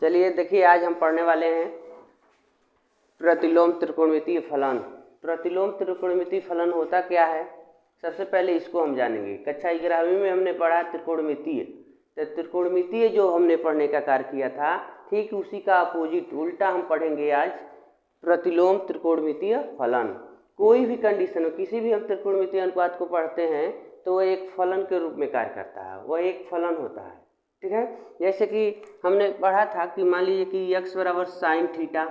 चलिए देखिए, आज हम पढ़ने वाले हैं प्रतिलोम त्रिकोणमितीय फलन। प्रतिलोम त्रिकोणमितीय फलन होता क्या है, सबसे पहले इसको हम जानेंगे। कक्षा 11वीं में हमने पढ़ा त्रिकोणमितीय, तो त्रिकोणमितीय जो हमने पढ़ने का कार्य किया था, ठीक उसी का अपोजिट उल्टा हम पढ़ेंगे आज प्रतिलोम त्रिकोणमितीय फलन। कोई भी कंडीशन हो, किसी भी हम त्रिकोणमितीय अनुपात को पढ़ते हैं तो वह एक फलन के रूप में कार्य करता है, वह एक फलन होता है। ठीक है, जैसे कि हमने पढ़ा था कि मान लीजिए कि x बराबर साइन थीटा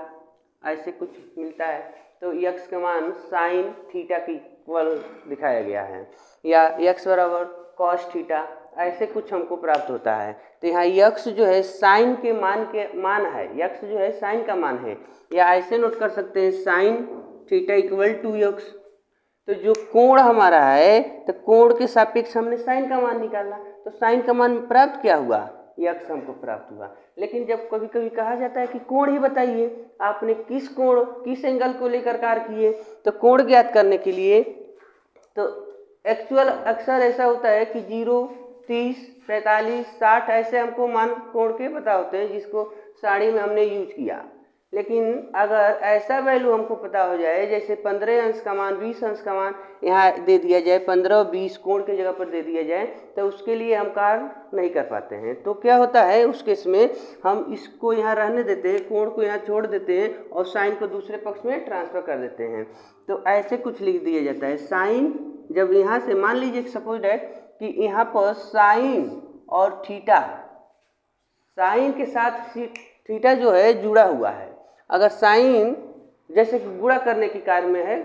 ऐसे कुछ मिलता है, तो x का मान साइन थीटा की इक्वल दिखाया गया है, या x बराबर कॉस थीटा ऐसे कुछ हमको प्राप्त होता है। तो यहाँ x जो है साइन के मान है, x जो है साइन का मान है, या ऐसे नोट कर सकते हैं sine theta equal to x। तो जो कोण हमारा है, तो कोण के सापेक्ष हमने साइन का मान निकाला, तो साइन का मान प्राप्त क्या हुआ, x हमको प्राप्त हुआ। लेकिन जब कभी कभी कहा जाता है कि कोण ही बताइए, आपने किस कोण किस एंगल को लेकर कार्य किए, तो कोण ज्ञात करने के लिए तो एक्चुअल अक्सर ऐसा होता है कि 0, 30, 45, 60 ऐसे हमको मान कोण के पता होते हैं, जिसको साड़ी में हमने यूज किया। लेकिन अगर ऐसा वैल्यू हमको पता हो जाए, जैसे 15 अंश का मान, 20 अंश का मान यहाँ दे दिया जाए, 15 और 20 कोण के जगह पर दे दिया जाए, तो उसके लिए हम कार्य नहीं कर पाते हैं। तो क्या होता है उस केस में, हम इसको यहाँ रहने देते हैं, कोण को यहाँ छोड़ देते हैं और साइन को दूसरे पक्ष में ट्रांसफर कर देते हैं। तो ऐसे कुछ लिख दिया जाता है। साइन जब यहाँ से मान लीजिए सपोज डेट कि यहाँ पर साइन और थीटा, साइन के साथ थीटा जो है जुड़ा हुआ है। अगर साइन जैसे कि गुणा करने की कार्य में है,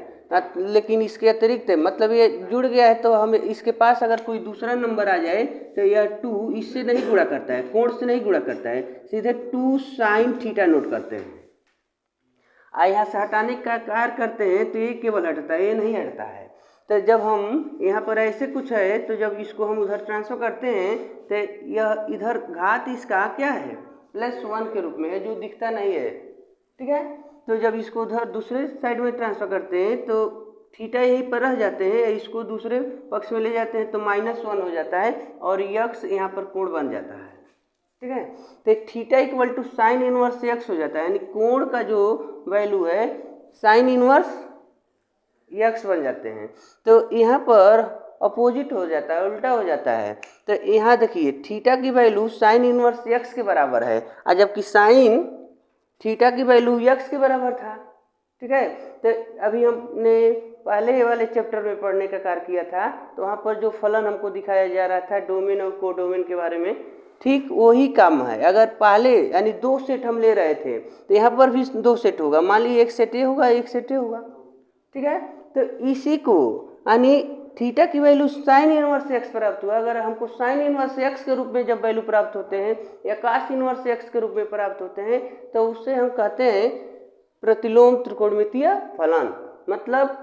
लेकिन इसके अतिरिक्त है, मतलब ये जुड़ गया है, तो हमें इसके पास अगर कोई दूसरा नंबर आ जाए तो यह 2 इससे नहीं गुणा करता है, कोण से नहीं गुणा करता है, सीधे 2 साइन थीटा नोट करते हैं। यहाँ से हटाने का कार्य करते हैं तो ये केवल हटता है, ये नहीं हटता है। तो जब हम यहाँ पर ऐसे कुछ है, तो जब इसको हम उधर ट्रांसफर करते हैं तो यह इधर घात इसका क्या है, +1 के रूप में है, जो दिखता नहीं है। ठीक है, तो जब इसको उधर दूसरे साइड में ट्रांसफर करते हैं तो थीटा यहीं पर रह जाते हैं, इसको दूसरे पक्ष में ले जाते हैं तो -1 हो जाता है और यक्स यहाँ पर कोण बन जाता है। ठीक है, तो theta equal to sine inverse x हो जाता है, यानी कोण का जो वैल्यू है साइन इनवर्स x बन जाते हैं। तो यहाँ पर अपोजिट हो जाता है, उल्टा हो जाता है। तो यहाँ देखिए थीटा की वैल्यू साइन इनवर्स x के बराबर है, और जबकि साइन थीटा की वैल्यू x के बराबर था। ठीक है, तो अभी हमने पहले वाले चैप्टर में पढ़ने का कार्य किया था, तो वहाँ पर जो फलन हमको दिखाया जा रहा था डोमेन और कोडोमेन के बारे में, ठीक वही काम है। अगर पहले यानी 2 सेट हम ले रहे थे, तो यहाँ पर भी 2 सेट होगा, मान लीजिए एक सेट ये होगा, एक सेट ये होगा। ठीक है, तो इसी को यानी थीटा की वैल्यू साइन इनवर्स x प्राप्त हुआ। अगर हमको साइन इनवर्स x के रूप में जब वैल्यू प्राप्त होते हैं या कास इनवर्स x के रूप में प्राप्त होते हैं, तो उससे हम कहते हैं प्रतिलोम त्रिकोणमितीय फलन। मतलब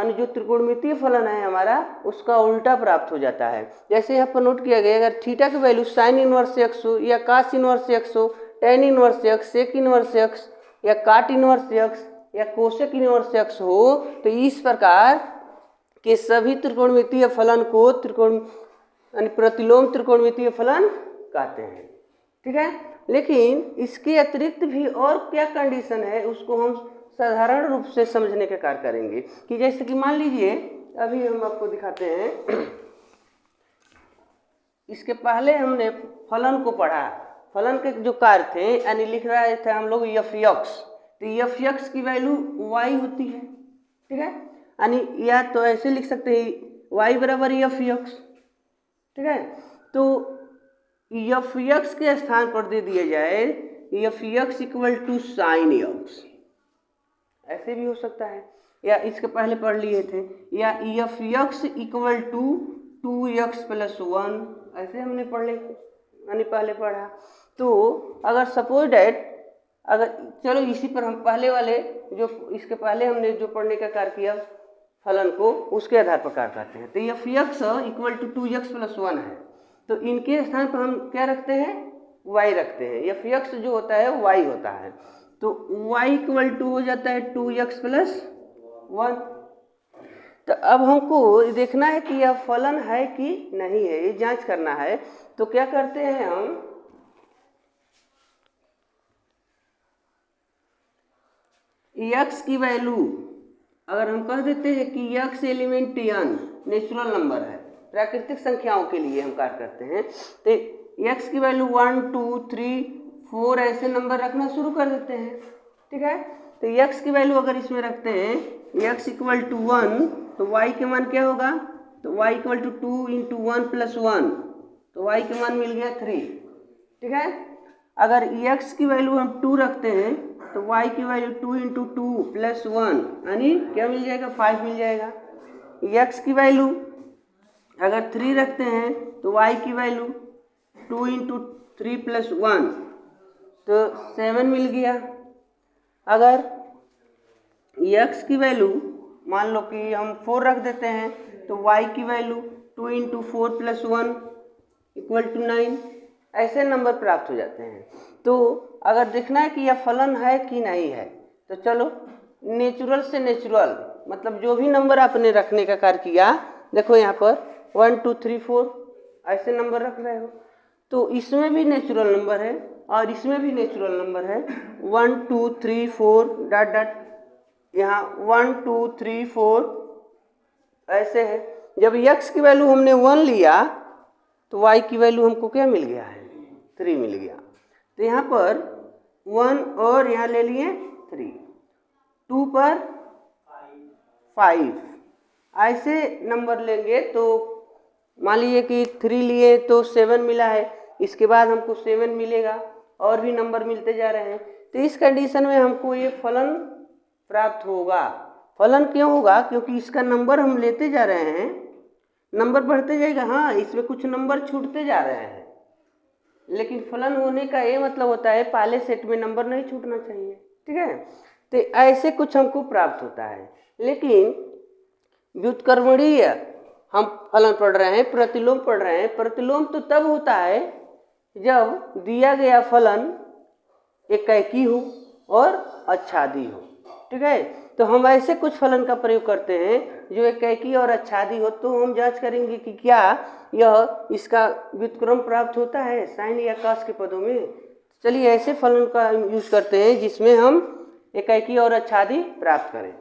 जो त्रिकोणमितीय फलन है हमारा, उसका उल्टा प्राप्त हो जाता है। जैसे यहाँ पर नोट किया गया, अगर थीटा की वैल्यू साइन इनवर्स x हो या कास इनवर्स x हो, tan inverse x, sec inverse x या काट इनवर्स x या कोसेक इनवर्स x हो, तो इस प्रकार के सभी त्रिकोणमितीय फलन को प्रतिलोम त्रिकोणमितीय फलन कहते हैं। ठीक है, लेकिन इसके अतिरिक्त भी और क्या कंडीशन है, उसको हम साधारण रूप से समझने का कार्य करेंगे। कि जैसे कि मान लीजिए अभी हम आपको दिखाते हैं, इसके पहले हमने फलन को पढ़ा, फलन के जो कार्य थे यानी लिख रहे थे हम लोग f(x), तो f(x) की वैल्यू y होती है। ठीक है, यानी या तो ऐसे लिख सकते हैं y बराबर f(x). ठीक है, तो f(x) के स्थान पर दे दिया जाए f(x) equal to sine x, ऐसे भी हो सकता है, या इसके पहले पढ़ लिए थे, या f(x) इक्वल टू 2x + 1, ऐसे हमने पढ़ ले यानी पहले पढ़ा। तो अगर सपोज डेट, अगर चलो इसी पर हम पहले वाले जो इसके पहले हमने जो पढ़ने का कार्य किया फलन को, उसके आधार पर कार्य करते हैं। तो f(x) इक्वल टू 2x + 1 है, तो इनके स्थान पर हम क्या रखते हैं, y रखते हैं। f(x) जो होता है y होता है, तो y इक्वल टू हो जाता है 2x + 1। तो अब हमको देखना है कि यह फलन है कि नहीं है, ये जांच करना है। तो क्या करते हैं हम, x की वैल्यू अगर हम कह देते हैं कि x element n natural number है, प्राकृतिक संख्याओं के लिए हम कार्य करते हैं, तो x की वैल्यू 1 2 3 4 ऐसे नंबर रखना शुरू कर देते हैं। ठीक है, तो x की वैल्यू अगर इसमें रखते हैं x इक्वल टू 1, तो y के मान क्या होगा, तो y equal to 2 into 1 plus 1, तो y के मान मिल गया 3। ठीक है, अगर x की वैल्यू हम 2 रखते हैं तो y की वैल्यू 2 इंटू 2 प्लस 1 यानी क्या मिल जाएगा, 5 मिल जाएगा। x की वैल्यू अगर 3 रखते हैं तो y की वैल्यू 2 इंटू 3 प्लस 1 तो 7 मिल गया। अगर x की वैल्यू मान लो कि हम 4 रख देते हैं तो y की value 2 into 4 plus 1 equal to 9, ऐसे नंबर प्राप्त हो जाते हैं। तो अगर देखना है कि यह फलन है कि नहीं है, तो चलो नेचुरल से नेचुरल, मतलब जो भी नंबर आपने रखने का कार्य किया, देखो यहाँ पर 1 2 3 4 ऐसे नंबर रख रहे हो, तो इसमें भी नेचुरल नंबर है और इसमें भी नेचुरल नंबर है। 1 2 3 4 डॉट डॉट, यहाँ 1 2 3 4 ऐसे है। जब x की वैल्यू हमने 1 लिया तो y की वैल्यू हमको क्या मिल गया है, 3 मिल गया। तो यहाँ पर 1 और यहाँ ले लिए 3, 2 पर 5 ऐसे नंबर लेंगे तो मान लीजिए कि 3 लिए तो 7 मिला है, इसके बाद हमको 7 मिलेगा और भी नंबर मिलते जा रहे हैं। तो इस कंडीशन में हमको ये फलन प्राप्त होगा। फलन क्यों होगा, क्योंकि इसका नंबर हम लेते जा रहे हैं, नंबर बढ़ते जाएगा। हाँ, इसमें कुछ नंबर छूटते जा रहे हैं, लेकिन फलन होने का ये मतलब होता है पहले सेट में नंबर नहीं छूटना चाहिए। ठीक है, तो ऐसे कुछ हमको प्राप्त होता है। लेकिन व्युत्क्रमणीय हम फलन पढ़ रहे हैं, प्रतिलोम पढ़ रहे हैं। प्रतिलोम तो तब होता है जब दिया गया फलन एकाकी हो और आच्छादी हो। ठीक है, तो हम ऐसे कुछ फलन का प्रयोग करते हैं जो एकाकी और आच्छादी हो, तो हम जांच करेंगे कि क्या यह इसका व्युत्क्रम प्राप्त होता है साइन या कॉस के पदों में। चलिए ऐसे फलन का यूज करते हैं जिसमें हम एकाकी और आच्छादी प्राप्त करें।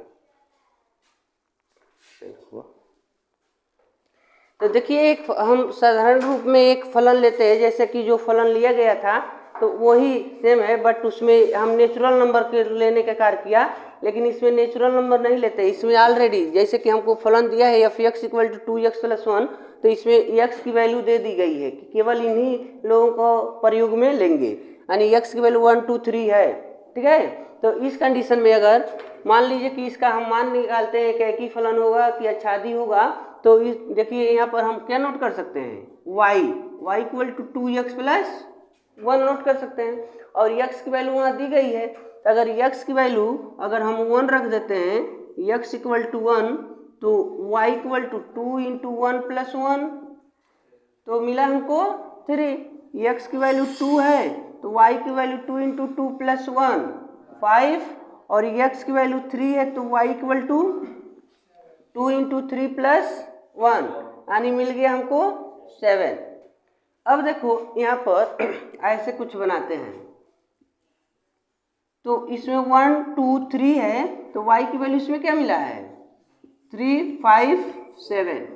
तो देखिए, एक हम साधारण रूप में एक फलन लेते हैं, जैसे कि जो फलन लिया गया था तो वही सेम है, बट उसमें हम नेचुरल नंबर के लेने का कार्य किया, लेकिन इसमें नेचुरल नंबर नहीं लेते। इसमें ऑलरेडी जैसे कि हमको फलन दिया है F X equal to 2x plus 1, तो इसमें x की वैल्यू दे दी गई है कि केवल इन्हीं लोगों को प्रयोग में लेंगे, यानी x की वैल्यू 1 2 3 है। ठीक है, तो इस कंडीशन में अगर मान लीजिए कि इसका हम मान निकालते हैं कि एक ही फलन होगा कि आच्छादी होगा, तो इस देखिए यहाँ पर हम क्या नोट कर सकते हैं, y equal to 2x plus 1 note कर सकते हैं, और x की वैल्यू वहाँ दी गई है। तो अगर x की वैल्यू अगर हम 1 रख देते हैं, x इक्वल टू 1, तो y equal to 2 into 1 plus 1, तो मिला हमको 3। x की वैल्यू 2 है तो y की वैल्यू 2 इंटू 2 प्लस 1 5, और x की वैल्यू 3 है तो y equal to 2 into 3 plus 1, यानी मिल गया हमको 7। अब देखो यहाँ पर ऐसे कुछ बनाते हैं, तो इसमें 1 2 3 है तो y की वैल्यू इसमें क्या मिला है, 3 5 7।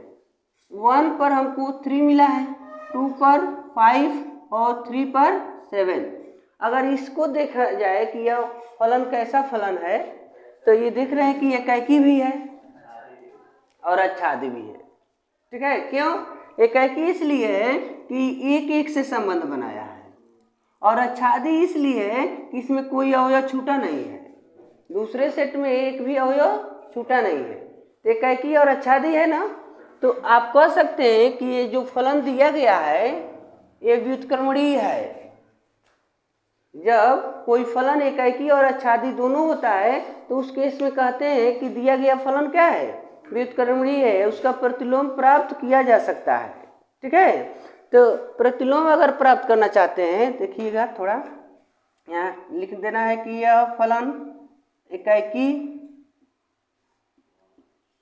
1 पर हमको 3 मिला है, 2 पर 5 और 3 पर 7। अगर इसको देखा जाए कि यह फलन कैसा फलन है, तो ये देख रहे हैं कि एकाकी भी है और आच्छादी भी है। ठीक है, क्यों एकाकी? इसलिए है कि एक एक से संबंध बनाया है, और आच्छादी इसलिए है कि इसमें कोई अवयव छूटा नहीं है, दूसरे सेट में एक भी अवयव छूटा नहीं है। तो एकाकी और आच्छादी है ना, तो आप कह सकते हैं कि ये जो फलन दिया गया है ये व्युत्क्रमणीय है। जब कोई फलन एकाकी और आच्छादी दोनों होता है तो उस केस में कहते हैं कि दिया गया फलन क्या है, व्युत्क्रमणीय है, उसका प्रतिलोम प्राप्त किया जा सकता है। ठीक है, तो प्रतिलोम अगर प्राप्त करना चाहते हैं, देखिएगा थोड़ा यहाँ लिख देना है कि यह फलन एकाकी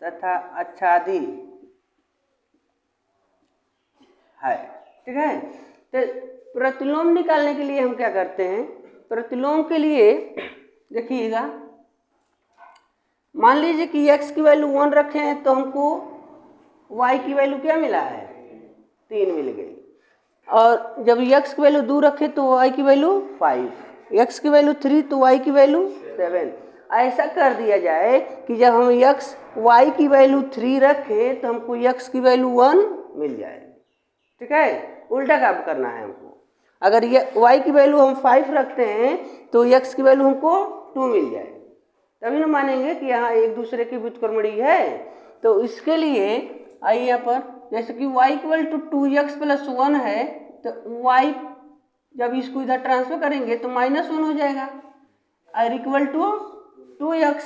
तथा आच्छादी है। ठीक है, तो प्रतिलोम निकालने के लिए हम क्या करते हैं, प्रतिलोम के लिए देखिएगा मान लीजिए कि x की वैल्यू 1 रखे हैं तो हमको y की वैल्यू क्या मिला है, 3 मिल गई। और जब x की वैल्यू 2 रखे तो y की वैल्यू 5, x की वैल्यू 3 तो y की वैल्यू 7। ऐसा कर दिया जाए कि जब हम y की वैल्यू 3 रखें तो हमको x की वैल्यू 1 मिल जाए। ठीक है, उल्टा काम करना है हमको। अगर ये y की वैल्यू हम 5 रखते हैं तो x की वैल्यू हमको 2 मिल जाए, तभी ना मानेंगे कि यहाँ एक दूसरे की व्युत्क्रमणी है। तो इसके लिए आइए यहाँ पर, जैसे कि y equal to 2x plus 1 है तो y जब इसको इधर ट्रांसफर करेंगे तो -1 हो जाएगा, और इक्वल टू 2x,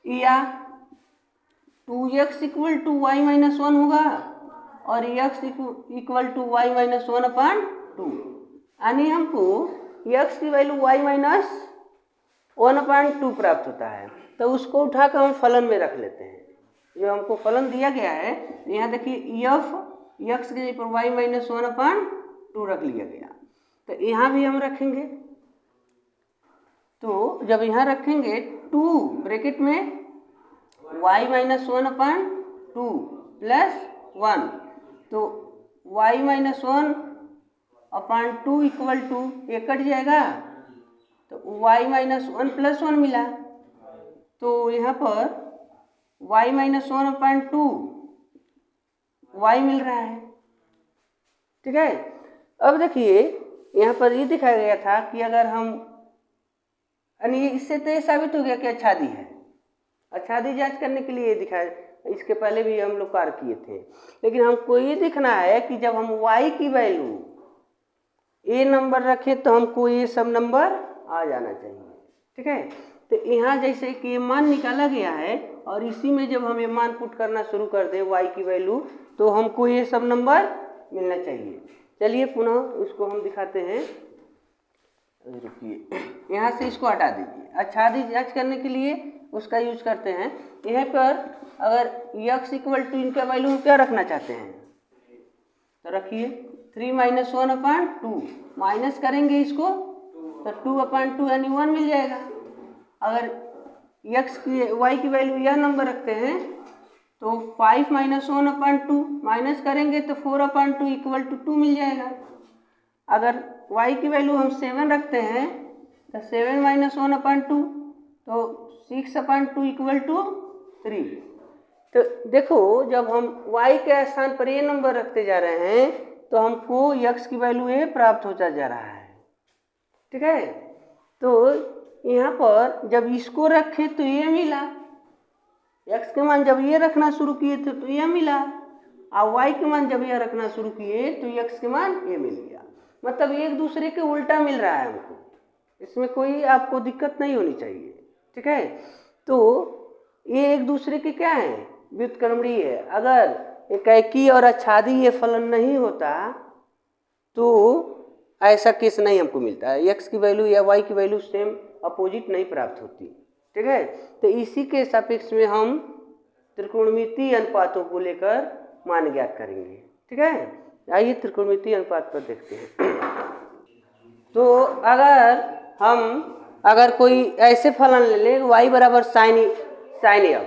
या 2x equal to y minus 1 होगा, और x equal to y minus 1/2, यानी हमको x की वैल्यू y माइनस 1/2 प्राप्त होता है। तो उसको उठाकर हम फलन में रख लेते हैं। जो हमको फलन दिया गया है यहाँ देखिए f x के पर y माइनस 1/2 रख लिया गया। तो यहाँ भी हम रखेंगे, तो जब यहाँ रखेंगे 2 ब्रैकेट में y माइनस 1/2 प्लस 1, तो y माइनस 1/2 इक्वल टू ये कट जाएगा तो y माइनस 1 प्लस 1 मिला। तो यहाँ पर y माइनस 1/2 y मिल रहा है। ठीक है, अब देखिए यहाँ पर ये दिखाया गया था कि अगर हम, यानी इससे तो ये साबित हो गया कि आच्छादी है। आच्छादी जांच करने के लिए ये दिखाया, इसके पहले भी हम लोग कार्य किए थे। लेकिन हमको ये देखना है कि जब हम y की वैल्यू a नंबर रखें तो हमको ये सब नंबर आ जाना चाहिए। ठीक है, तो यहाँ जैसे कि ये मान निकाला गया है और इसी में जब हम ये मान पुट करना शुरू कर दें y की वैल्यू तो हमको ये सब नंबर मिलना चाहिए। चलिए पुनः उसको हम दिखाते हैं। रुकिए, यहाँ से इसको हटा दीजिए। आच्छादी जांच करने के लिए उसका यूज करते हैं। यहाँ पर अगर x इक्वल टू इनका वैल्यू हम क्या रखना चाहते हैं तो रखिए 3 माइनस 1/2, माइनस करेंगे इसको तो 2/2 यानी 1 मिल जाएगा। अगर x की y की वैल्यू यह नंबर रखते हैं तो 5 माइनस 1/2 माइनस करेंगे तो 4/2 इक्वल टू 2 मिल जाएगा। अगर y की वैल्यू हम 7 रखते हैं तो 7 माइनस 1/2 तो 6/2 इक्वल टू 3। तो देखो जब हम y के स्थान पर ये नंबर रखते जा रहे हैं तो हमको x की वैल्यू ये प्राप्त होता जा रहा है। ठीक है, तो यहाँ पर जब इसको रखे तो ये मिला, x के मान जब ये रखना शुरू किए थे तो ये मिला, और y के मान जब ये रखना शुरू किए तो x के मान ये मिल गया। मतलब एक दूसरे के उल्टा मिल रहा है हमको, इसमें कोई आपको दिक्कत नहीं होनी चाहिए। ठीक है, तो ये एक दूसरे के क्या है, व्युत्क्रमणी है। अगर एकैकी और आच्छादी ये फलन नहीं होता तो ऐसा केस नहीं हमको मिलता है, x की वैल्यू या y की वैल्यू सेम अपोजिट नहीं प्राप्त होती। ठीक है, तो इसी के सापेक्ष में हम त्रिकोणमितीय अनुपातों को लेकर मान ज्ञात करेंगे। ठीक है, आइए त्रिकोणमितीय अनुपात पर देखते हैं। तो अगर कोई ऐसे फलन ले ले y बराबर साइन x,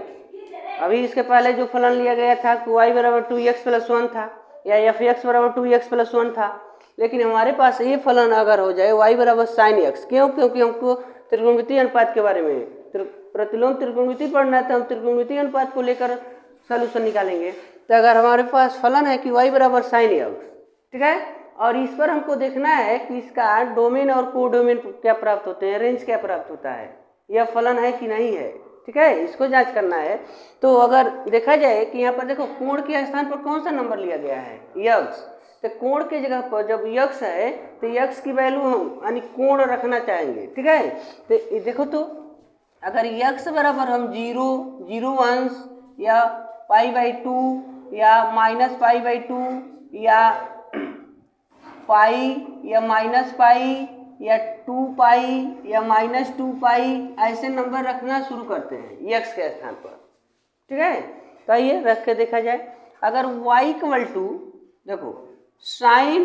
अभी इसके पहले जो फलन लिया गया था कि y बराबर 2x प्लस 1 था या fx बराबर 2x प्लस 1 था, लेकिन हमारे पास ये फलन अगर हो जाए y बराबर साइन x, क्यों? क्योंकि हमको त्रिकोणमितीय अनुपात के बारे में प्रतिलोम त्रिकोणमिति पढ़ना है तो हम त्रिकोणमितीय अनुपात को लेकर सॉल्यूशन निकालेंगे। तो अगर हमारे पास फलन है कि y बराबर साइन x, ठीक है, और इस पर हमको देखना है कि इसका डोमेन और कोडोमेन क्या प्राप्त होते हैं, रेंज क्या प्राप्त होता है, यह फलन है कि नहीं है। ठीक है, इसको जांच करना है। तो अगर देखा जाए कि यहाँ पर देखो कोण के स्थान पर कौन सा नंबर लिया गया है, x, तो कोण के जगह पर जब x है तो x की वैल्यू हम यानी कोण रखना चाहेंगे। ठीक है, तो देखो तो अगर x बराबर हम 0, 0 अंश या π/2 या -π/2 या पाई या -π या 2π या -2π ऐसे नंबर रखना शुरू करते हैं x के स्थान पर। ठीक है, तो आइए रख के देखा जाए। अगर y इक्वल टू देखो साइन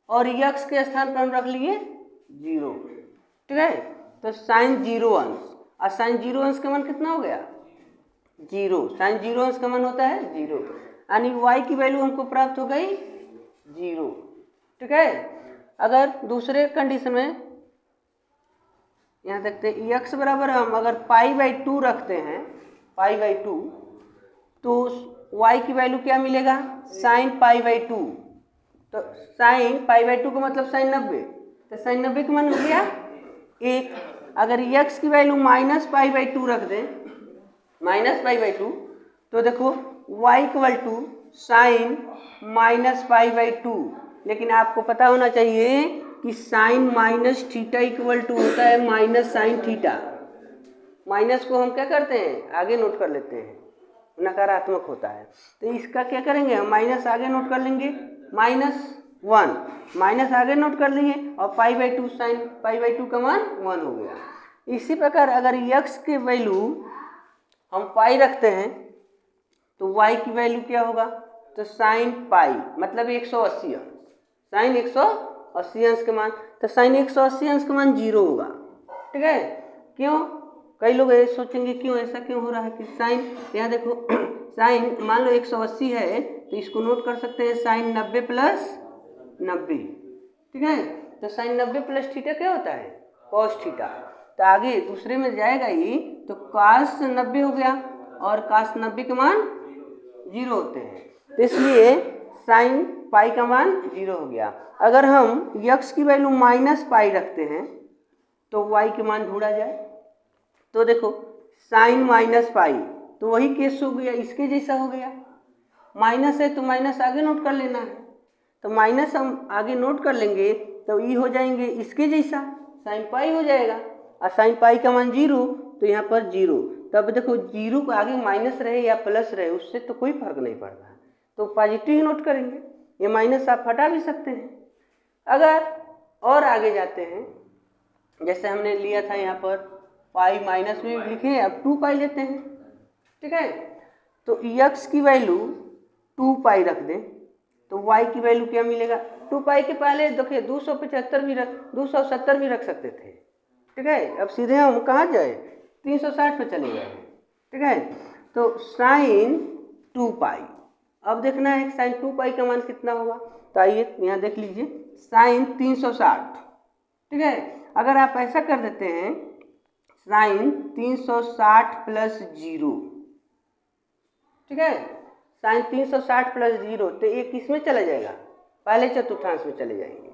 और x के स्थान पर हम रख लिए 0। ठीक है, तो साइन 0 अंश और साइन 0 अंश का मान कितना हो गया जीरो, साइन जीरो अंश का मान होता है जीरो, यानी y की वैल्यू हमको प्राप्त हो गई जीरो। ठीक है, अगर दूसरे कंडीशन में यहाँ देखते हैं x बराबर हम अगर π/2 रखते हैं, π/2, तो y की वैल्यू क्या मिलेगा, साइन π/2। तो साइन π/2 का मतलब साइन 90, तो साइन 90 का मान हो गया 1। अगर x की वैल्यू -π/2 रख दें, -π/2, तो देखो y इक्वल टू साइन -π/2। लेकिन आपको पता होना चाहिए कि sine minus theta equal to होता है माइनस साइन थीटा। माइनस को हम क्या करते हैं, आगे नोट कर लेते हैं, नकारात्मक होता है। तो इसका क्या करेंगे, हम माइनस आगे नोट कर लेंगे, -1 माइनस आगे नोट कर लेंगे, और π/2 साइन π/2 का मान 1 हो गया। इसी प्रकार अगर x के वैल्यू हम पाई रखते हैं तो y की वैल्यू क्या होगा, तो साइन पाई मतलब 180 अंश, साइन 180 अंश का मान, तो साइन 180 अंश का मान 0 होगा। ठीक है, क्यों, कई लोग ये सोचेंगे क्यों ऐसा क्यों हो रहा है कि साइन, यहाँ देखो साइन मान लो 180 है तो इसको नोट कर सकते हैं साइन 90 प्लस 90। ठीक है, तो साइन 90 प्लस थीटा क्या होता है, कॉस थीटा। तो आगे दूसरे में जाएगा ही तो कास 90 हो गया, और कास 90 के मान 0 होते हैं, तो इसलिए साइन पाई का मान 0 हो गया। अगर हम x की वैल्यू -π रखते हैं तो y के मान ढूंढा जाए, तो देखो साइन -π, तो वही केस हो गया, इसके जैसा हो गया। माइनस है तो माइनस आगे नोट कर लेना है, तो माइनस हम आगे नोट कर लेंगे तो ये हो जाएंगे इसके जैसा, साइन पाई हो जाएगा, और साइन पाई का मान 0, तो यहाँ पर 0। तब देखो 0 को आगे माइनस रहे या प्लस रहे उससे तो कोई फर्क नहीं पड़ रहा, तो पॉजिटिव ही नोट करेंगे, ये माइनस आप हटा भी सकते हैं। अगर और आगे जाते हैं, जैसे हमने लिया था यहाँ पर पाई माइनस में लिखे, अब 2π लेते हैं। ठीक है, तो x की वैल्यू 2π रख दें तो y की वैल्यू क्या मिलेगा, 2π के पहले देखिए 270 भी रख सकते थे। ठीक है, अब सीधे हम कहाँ जाए, 360 पे चले गए। ठीक है, तो साइन 2π, अब देखना है साइन 2π का मान कितना होगा, तो आइए यहाँ देख लीजिए साइन 360। ठीक है, अगर आप ऐसा कर देते हैं साइन 360 प्लस 0, ठीक है, साइन 360 प्लस 0, तो ये किस में चला जाएगा, पहले चतुर्थांश में चले जाएंगे।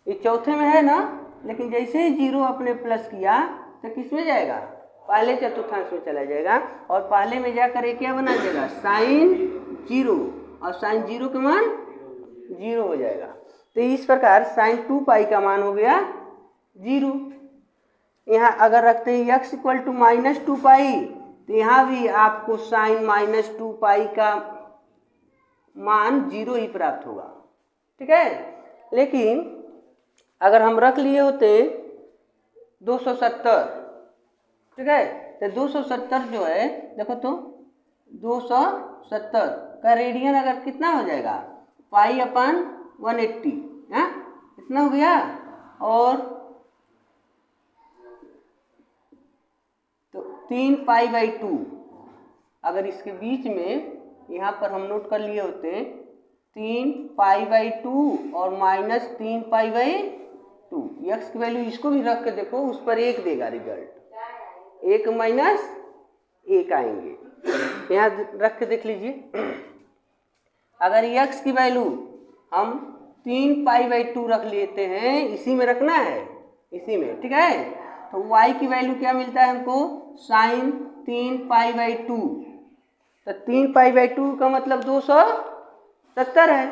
ये चौथे में है ना, लेकिन जैसे ही 0 अपने प्लस किया तो किस में जाएगा, पहले चतुर्थांश में चला जाएगा, और पहले में जाकर ये क्या बना जाएगा, साइन 0, और साइन 0 का मान 0 हो जाएगा। तो इस प्रकार साइन 2π का मान हो गया 0। यहाँ अगर रखते हैं x इक्वल टू -2π, तो यहाँ भी आपको साइन -2π का मान 0 ही प्राप्त होगा। ठीक है, लेकिन अगर हम रख लिए होते 270, ठीक है, तो 270 जो है देखो, तो 270 का रेडियन अगर कितना हो जाएगा, π/180, हाँ इतना हो गया। और तो 3π/2, अगर इसके बीच में यहाँ पर हम नोट कर लिए होते 3π/2 और -3π/2, x की वैल्यू इसको भी रख के देखो, उस पर 1 देगा रिजल्ट, 1 - 1 आएंगे। यहाँ रख के देख लीजिए, अगर x की वैल्यू हम 3π/2 रख लेते हैं, इसी में रखना है, इसी में, ठीक है, तो y की वैल्यू क्या मिलता है हमको, साइन 3π/2, तो 3π/2 का मतलब 270 है,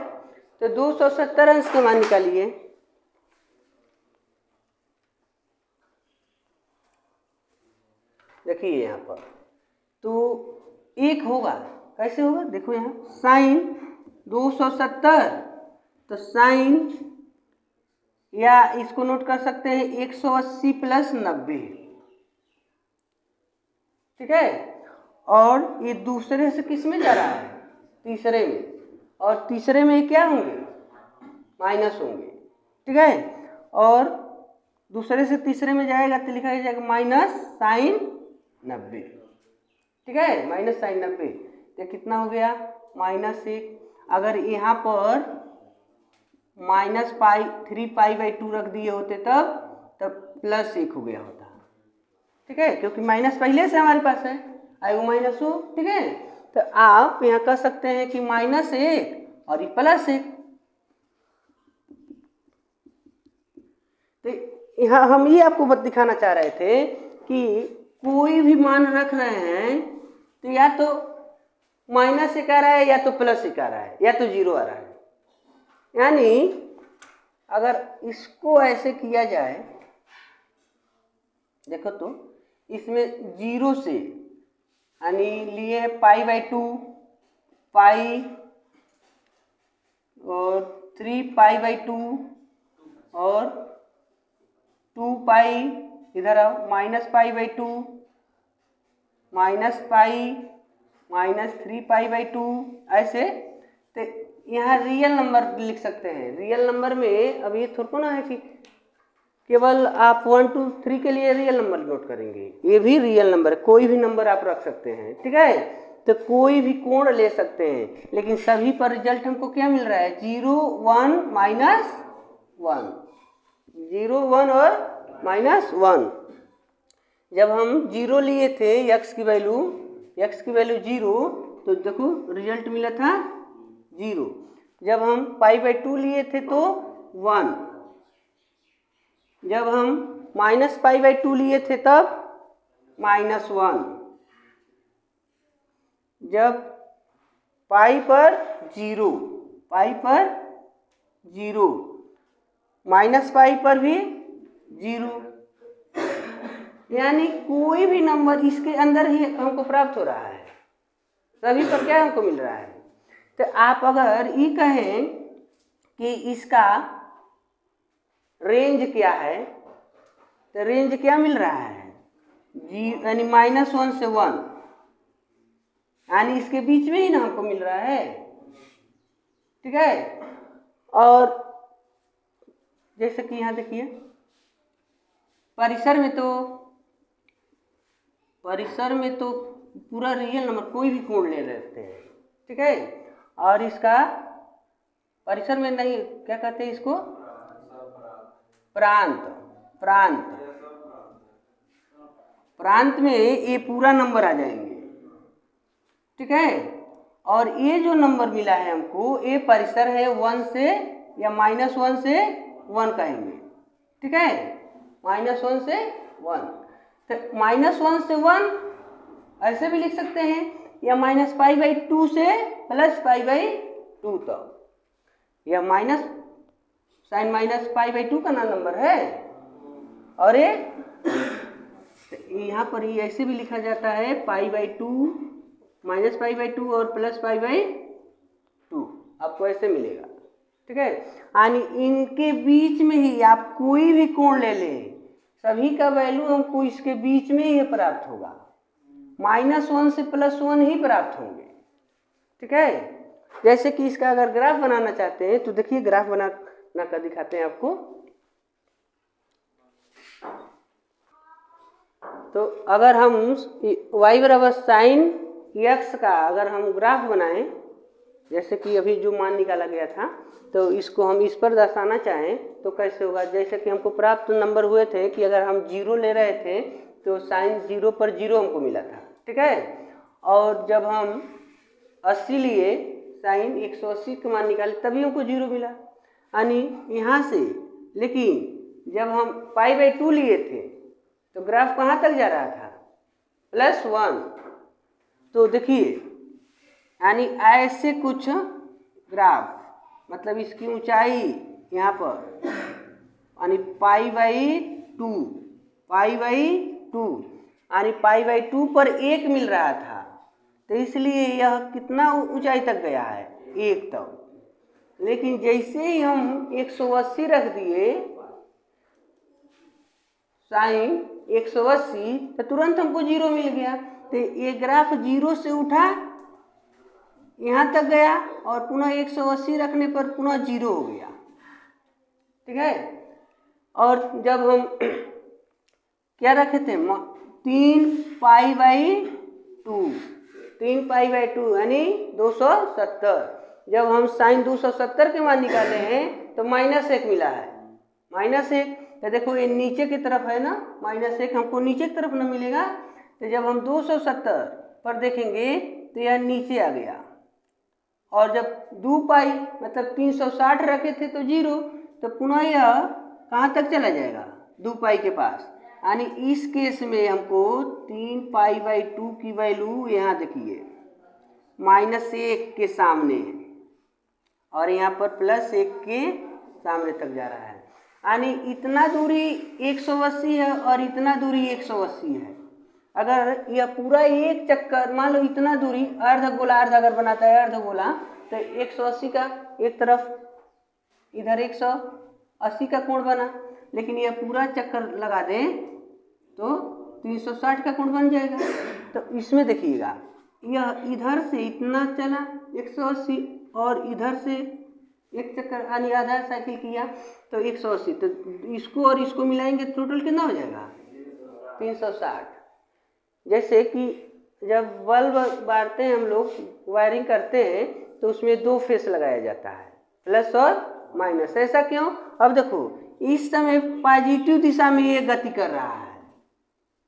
तो 270 अंश का मान निकालिए। देखिए यहाँ पर तो 1 होगा, कैसे होगा, देखो यहाँ साइन 270, तो साइन, या इसको नोट कर सकते हैं 180 प्लस 90, ठीक है, और ये दूसरे से किस में जा रहा है, तीसरे में, और तीसरे में क्या होंगे, माइनस होंगे। ठीक है, और दूसरे से तीसरे में जाएगा तो लिखा जाएगा माइनस साइन 90। ठीक है, माइनस साइन 90, तो कितना हो गया -1। अगर यहाँ पर -3π/2 रख दिए होते तब +1 हो गया होता, ठीक है, क्योंकि माइनस पहले से हमारे पास है, आई वो माइनस हो, ठीक है। तो आप यहाँ कह सकते हैं कि -1 और ये +1। तो यहाँ हम ये आपको दिखाना चाह रहे थे कि कोई भी मान रख रहे हैं तो या तो -1 आ रहा है या तो +1 आ रहा है या तो 0 आ रहा है। यानी अगर इसको ऐसे किया जाए, देखो तो इसमें 0 से यानी लिए है π/2, पाई और 3π/2 और 2π, इधर आओ -π/2 -3π/2 ऐसे। तो यहाँ रियल नंबर लिख सकते हैं। रियल नंबर में अब ये थोड़ा ना है कि केवल आप 1 2 3 के लिए रियल नंबर नोट करेंगे, ये भी रियल नंबर है, कोई भी नंबर आप रख सकते हैं, ठीक है। तो कोई भी कोण ले सकते हैं, लेकिन सभी पर रिजल्ट हमको क्या मिल रहा है 0 1 -1, 0 1 और -1। जब हम 0 लिए थे x की वैल्यू 0, तो देखो रिजल्ट मिला था 0। जब हम π/2 लिए थे तो 1। जब हम -π/2 लिए थे तब -1। जब पाई पर 0, -पाई पर भी 0, यानी कोई भी नंबर इसके अंदर ही हमको प्राप्त हो रहा है, सभी पर क्या हमको मिल रहा है। तो आप अगर ये कहें कि इसका रेंज क्या है, तो रेंज क्या मिल रहा है यानी -1 से 1, यानी इसके बीच में ही ना हमको मिल रहा है, ठीक है। और जैसे कि यहाँ देखिए परिसर में तो पूरा रियल नंबर कोई भी कोण ले लेते हैं, ठीक है। और इसका परिसर में नहीं, क्या कहते हैं इसको, प्रांत में ये पूरा नंबर आ जाएंगे, ठीक है। और ये जो नंबर मिला है हमको, ये परिसर है 1 से या -1 से 1 कहेंगे, ठीक है, -1 से 1। तो -1 से 1 ऐसे भी लिख सकते हैं, या -π/2 से +π/2 तक, या sin -π/2 का नंबर है। और ये यहाँ पर ये ऐसे भी लिखा जाता है π/2 -π/2 और +π/2, आपको ऐसे मिलेगा, ठीक है। यानी इनके बीच में ही आप कोई भी कोण ले लें, सभी का वैल्यू हमको इसके बीच में ही प्राप्त होगा, -1 से +1 ही प्राप्त होंगे, ठीक है। जैसे कि इसका अगर ग्राफ बनाना चाहते हैं तो देखिए ग्राफ बना कर दिखाते हैं आपको। तो अगर हम y बराबर sin x का अगर हम ग्राफ बनाएं, जैसे कि अभी जो मान निकाला गया था, तो इसको हम इस पर दर्शाना चाहें तो कैसे होगा। जैसे कि हमको प्राप्त नंबर हुए थे कि अगर हम 0 ले रहे थे तो sin 0 पर 0 हमको मिला था, ठीक है। और जब हम 80 लिए, sin 180 का मान निकाले तभी हमको 0 मिला, यानी यहाँ से। लेकिन जब हम π/2 लिए थे तो ग्राफ कहाँ तक जा रहा था, +1। तो देखिए यानी ऐसे कुछ ग्राफ, मतलब इसकी ऊंचाई यहाँ पर यानी π/2 यानी π/2 पर 1 मिल रहा था, तो इसलिए यह कितना ऊंचाई तक गया है 1 तक। लेकिन जैसे ही हम 180 रख दिए sin 180, तो तुरंत हमको 0 मिल गया। तो ये ग्राफ 0 से उठा यहाँ तक गया और पुनः 180 रखने पर पुनः 0 हो गया, ठीक है। और जब हम क्या रखे थे 3π/2 2, 3π/2 यानी 270। जब हम साइन 270 के मान निकाले हैं तो -1 मिला है, -1। तो देखो ये नीचे की तरफ है ना, -1 हमको नीचे की तरफ ना मिलेगा। तो जब हम 270 पर देखेंगे तो यह नीचे आ गया, और जब 2π मतलब 360 रखे थे तो 0, तो पुनः यह कहाँ तक चला जाएगा, 2π के पास। यानी इस केस में हमको 3π/2 की वैल्यू यहाँ देखिए -1 के सामने, और यहाँ पर +1 के सामने तक जा रहा है। यानी इतना दूरी 180 है और इतना दूरी 180 है। अगर यह पूरा एक चक्कर, मान लो इतना दूरी अर्धगोला, अर्ध अगर बनाता है अर्धगोला, तो 180 का एक तरफ इधर 180 का कोण बना, लेकिन यह पूरा चक्कर लगा दें तो 360 का कोण बन जाएगा। तो इसमें देखिएगा यह इधर से इतना चला 180, और इधर से एक चक्कर यानी आधा साइकिल किया तो 180, तो इसको और इसको मिलाएंगे टोटल कितना हो जाएगा, 360। जैसे कि जब बल्ब बांटते हैं हम लोग, वायरिंग करते हैं, तो उसमें 2 फेस लगाया जाता है, प्लस और माइनस। ऐसा क्यों? अब देखो इस समय पॉजिटिव दिशा में ये गति कर रहा है,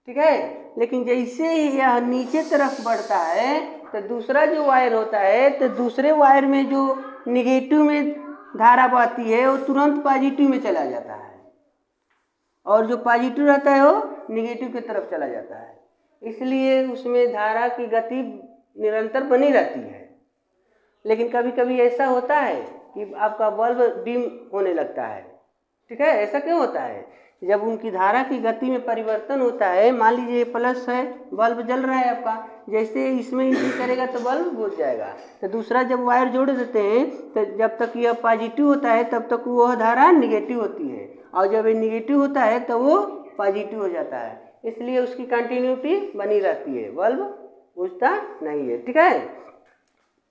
ठीक है, लेकिन जैसे ही यह नीचे तरफ बढ़ता है तो दूसरा जो वायर होता है, तो दूसरे वायर में जो निगेटिव में धारा बहती है वो तुरंत पॉजिटिव में चला जाता है, और जो पॉजिटिव रहता है वो निगेटिव की तरफ चला जाता है। इसलिए उसमें धारा की गति निरंतर बनी रहती है। लेकिन कभी कभी ऐसा होता है कि आपका बल्ब डिम होने लगता है, ठीक है। ऐसा क्यों होता है? जब उनकी धारा की गति में परिवर्तन होता है, मान लीजिए प्लस है, बल्ब जल रहा है आपका, जैसे इसमें एंट्री करेगा तो बल्ब बुझ जाएगा। तो दूसरा जब वायर जोड़ देते हैं तो जब तक यह पॉजिटिव होता है तब तक वह धारा निगेटिव होती है, और जब ये निगेटिव होता है तो वो पॉजिटिव हो जाता है। इसलिए उसकी कंटिन्यूटी बनी रहती है, बल्ब बुझता नहीं है, ठीक है।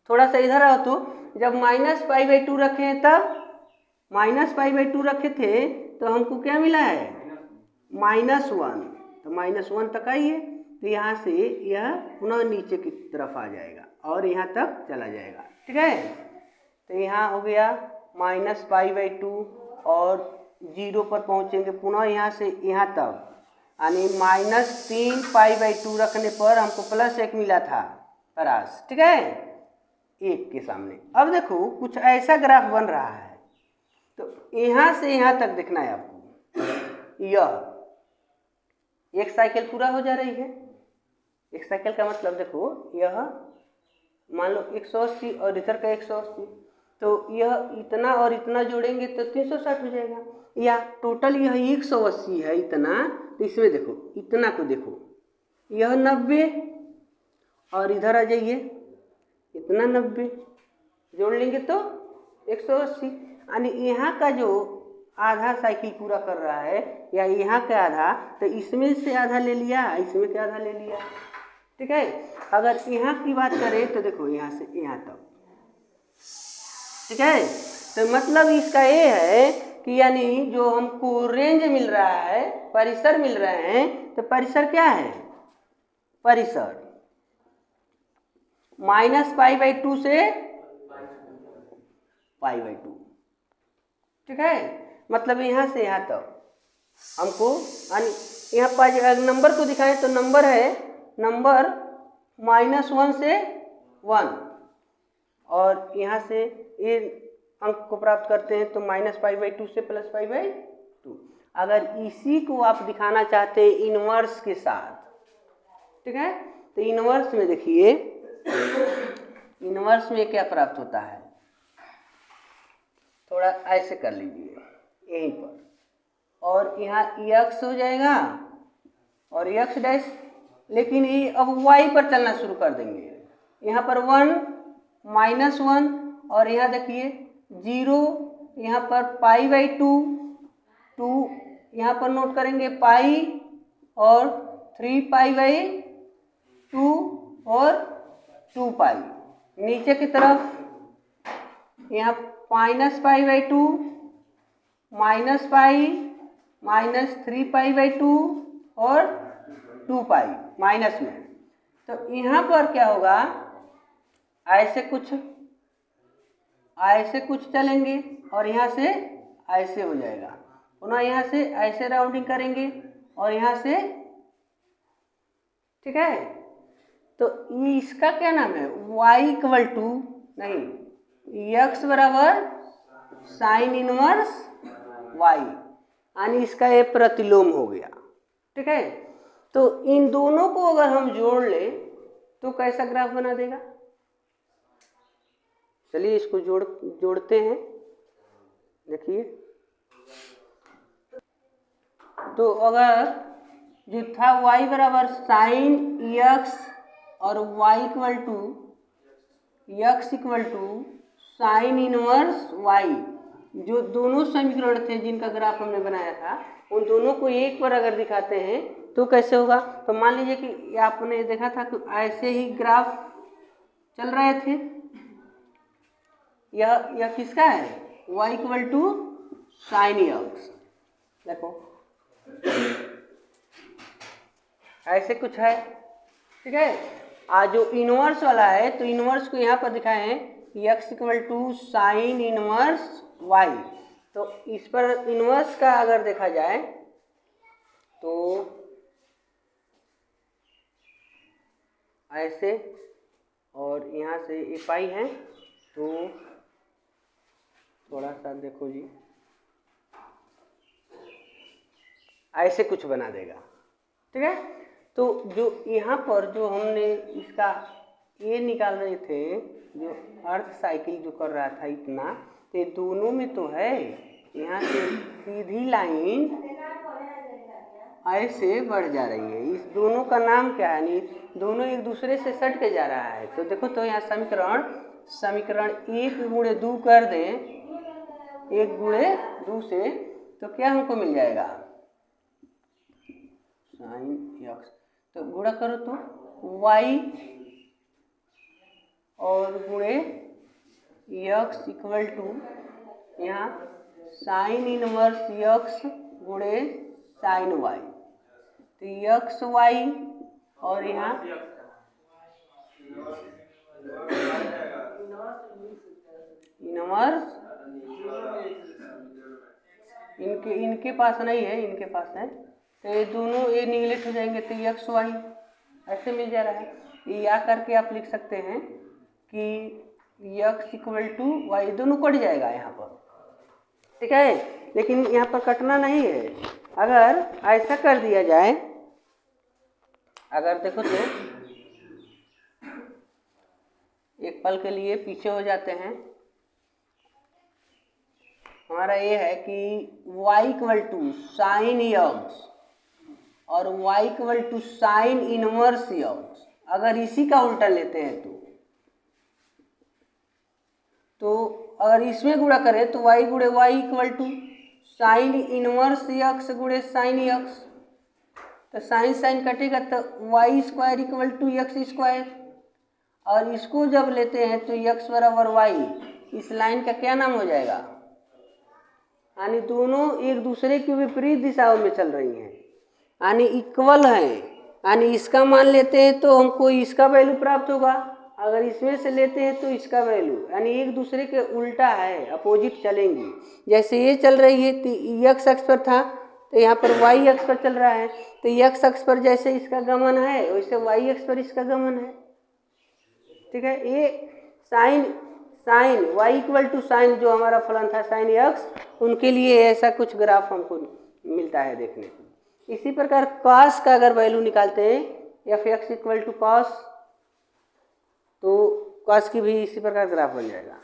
थोड़ा सा इधर आओ, तो जब -π/2 रखे तब -π/2 रखे थे तो हमको क्या मिला है, -1। तो -1 तक आइए, तो यहाँ से यह पुनः नीचे की तरफ आ जाएगा और यहाँ तक चला जाएगा, ठीक है। तो यहाँ हो गया -π/2 और 0 पर पहुँचेंगे पुनः यहाँ से यहाँ तक, यानी -3π/2 रखने पर हमको +1 मिला था परास, ठीक है, 1 के सामने। अब देखो कुछ ऐसा ग्राफ बन रहा है, तो यहाँ से यहाँ तक देखना है आपको। यह एक साइकिल पूरा हो जा रही है। एक साइकिल का मतलब देखो, यह मान लो 180 और इधर का 180, तो यह इतना और इतना जोड़ेंगे तो 360 हो जाएगा, या टोटल यह 180 है इतना। तो इसमें देखो इतना को देखो, यह 90 और इधर आ जाइए इतना 90 जोड़ लेंगे तो 180, यानी यहाँ का जो आधा साइकिल पूरा कर रहा है या यहाँ का आधा, तो इसमें से आधा ले लिया, इसमें से आधा ले लिया, ठीक है। अगर यहाँ की बात करें तो देखो यहाँ से यहाँ तक, ठीक है। तो मतलब इसका ये है कि यानी जो हमको रेंज मिल रहा है, परिसर मिल रहे हैं, तो परिसर क्या है, परिसर -π/2 से π/2, ठीक है। मतलब यहाँ से यहाँ तक हमको, यहाँ पर नंबर को दिखाएं तो नंबर है, नंबर -1 से 1, और यहाँ से ये अंक को प्राप्त करते हैं तो -π/2 से +π/2। अगर इसी को आप दिखाना चाहते हैं इनवर्स के साथ, ठीक है, तो इनवर्स में देखिए, इनवर्स में क्या प्राप्त होता है, थोड़ा ऐसे कर लीजिए यहीं पर, और यहाँ x हो जाएगा और x डैश, लेकिन ये अब y पर चलना शुरू कर देंगे। यहाँ पर 1 -1 और यहाँ देखिए 0, यहाँ पर π/2, 2 यहाँ पर नोट करेंगे पाई, और 3π/2 और 2π। नीचे की तरफ यहाँ -π/2 -π -3π/2 और 2π माइनस में, तो यहाँ पर क्या होगा, ऐसे कुछ चलेंगे और यहाँ से ऐसे हो जाएगा, पुनः यहाँ से ऐसे राउंडिंग करेंगे और यहाँ से, ठीक है। तो इसका क्या नाम है, y इक्वल टू नहीं x बराबर साइन इनवर्स y, यानी इसका ये प्रतिलोम हो गया, ठीक है। तो इन दोनों को अगर हम जोड़ ले तो कैसा ग्राफ बना देगा, चलिए इसको जोड़ते हैं, देखिए। तो अगर जो था y बराबर साइन x और y equal to x equal to sine inverse y, जो दोनों समीकरण थे जिनका ग्राफ हमने बनाया था, उन दोनों को एक पर अगर दिखाते हैं तो कैसे होगा। तो मान लीजिए कि आपने देखा था कि ऐसे ही ग्राफ चल रहे थे, यह किसका है, y equal to sine x, देखो ऐसे कुछ है, ठीक है। आज जो इनवर्स वाला है तो इनवर्स को यहाँ पर दिखाए हैं x equal to sine inverse y। तो इस पर इनवर्स का अगर देखा जाए तो ऐसे, और यहाँ से ये पाई है, तो थोड़ा सा देखो जी, ऐसे कुछ बना देगा, ठीक है। तो जो यहाँ पर जो हमने इसका ये निकाल रहे थे, जो अर्थ साइकिल जो कर रहा था इतना, तो दोनों में तो है, यहाँ से सीधी लाइन ऐसे बढ़ जा रही है, इस दोनों का नाम क्या है, नहीं दोनों एक दूसरे से सट के जा रहा है। तो देखो, तो यहाँ समीकरण 1 गुणे 2 कर दें, 1 गुणे 2 से, तो क्या हमको मिल जाएगा, साइन x, तो गुणा करो तो y और गुणे x इक्वल टू यहाँ साइन इनवर्स x गुणे साइन y, तो x y और यहाँ इनवर्स, इनके पास नहीं है, इनके पास है, तो ये दोनों ये निगलेक्ट हो जाएंगे, तो एक्स वाई ऐसे मिल जा रहा है। या करके आप लिख सकते हैं कि एक्स इक्वल टू वाई, दोनों कट जाएगा यहाँ पर, ठीक है। लेकिन यहाँ पर कटना नहीं है, अगर ऐसा कर दिया जाए, अगर देखो तो एक पल के लिए पीछे हो जाते हैं, हमारा ये है कि y equal to sine x और y equal to sine inverse x, अगर इसी का उल्टा लेते हैं तो अगर इसमें गुणा करें तो y गुणे y equal to sine inverse x गुणे साइन x, तो साइन साइन कटेगा तो y square equal to x square, और इसको जब लेते हैं तो x बराबर y, इस लाइन का क्या नाम हो जाएगा, यानी दोनों एक दूसरे की विपरीत दिशाओं में चल रही हैं, यानी इक्वल हैं, यानी इसका मान लेते हैं तो हमको इसका वैल्यू प्राप्त होगा, अगर इसमें से लेते हैं तो इसका वैल्यू, यानी एक दूसरे के उल्टा है, अपोजिट चलेंगी। जैसे ये चल रही है तो x अक्ष पर था, तो यहाँ पर y अक्ष पर चल रहा है, तो x अक्ष पर जैसे इसका गमन है वैसे y अक्ष पर इसका गमन है, ठीक है। ये sine y equal to sine जो हमारा फलन था साइन x, उनके लिए ऐसा कुछ ग्राफ हमको मिलता है देखने को। इसी प्रकार cos का अगर वैल्यू निकालते हैं f(x) इक्वल टू cos, तो cos की भी इसी प्रकार ग्राफ बन जाएगा।